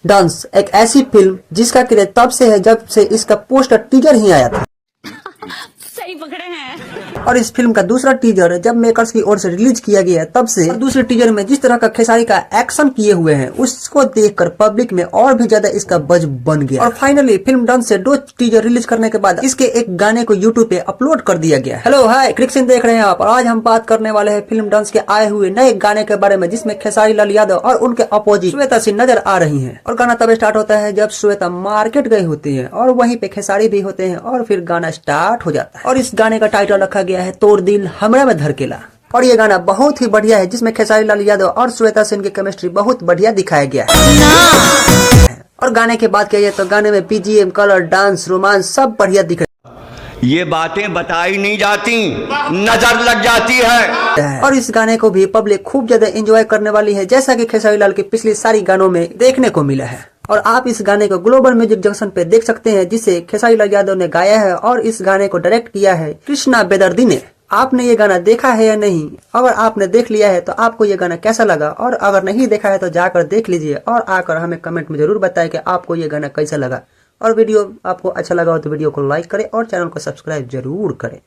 Dance एक ऐसी film जिसका क्रेज तब से है जब से इसका पोस्टर टीजर ही आया था। सही पकड़े हैं। और इस फिल्म का दूसरा टीजर जब मेकर्स की ओर से रिलीज किया गया तब से दूसरे टीजर में जिस तरह का खेसारी का एक्शन किए हुए हैं उसको देखकर पब्लिक में और भी ज्यादा इसका बज बन गया। और फाइनली फिल्म डांस से 2 टीजर रिलीज करने के बाद इसके एक गाने को यूट्यूब पे अपलोड कर दिया गया। हेलो हाय क्रिक्सिन देख रहे हैं आप, और आज हम बात करने वाले हैं फिल्म डांस के आए हुए नए गाने के बारे में जिसमें खेसारी लाल यादव और उनके अपोजिट श्वेता सिंह नजर आ रही है। और गाना तब स्टार्ट होता है जब श्वेता मार्केट गई होती है और वहीं पे खेसारी भी होते हैं और फिर गाना स्टार्ट हो जाता है। और इस गाने का टाइटल रखा गया है तोड़ दिल हमरा में धड़केला। और ये गाना बहुत ही बढ़िया है जिसमें खेसारी लाल यादव और श्वेता सिंह की केमिस्ट्री बहुत बढ़िया दिखाया गया है। और गाने के बाद कहिए तो गाने में बीजीएम, कलर, डांस, रोमांस सब बढ़िया दिख रहा है। ये बातें बताई नहीं जाती, नजर लग जाती है। और इस गाने को भी पब्लिक खूब ज्यादा एंजॉय करने वाली है जैसा कि खेसारी लाल के पिछली सारी गानों में देखने को मिला है। और आप इस गाने को ग्लोबल म्यूजिक जंक्शन पे देख सकते हैं जिसे खेसारी लाल यादव ने गाया है और इस गाने को डायरेक्ट किया है कृष्णा बेदर्दी ने। आपने ये गाना देखा है या नहीं? अगर आपने देख लिया है तो आपको ये गाना कैसा लगा, और अगर नहीं देखा है तो जाकर देख लीजिए और आकर हमें कमेंट में जरूर बताएं कि आपको ये गाना कैसा लगा। और वीडियो आपको अच्छा लगा हो तो वीडियो को लाइक करें और चैनल को सब्सक्राइब जरूर करें।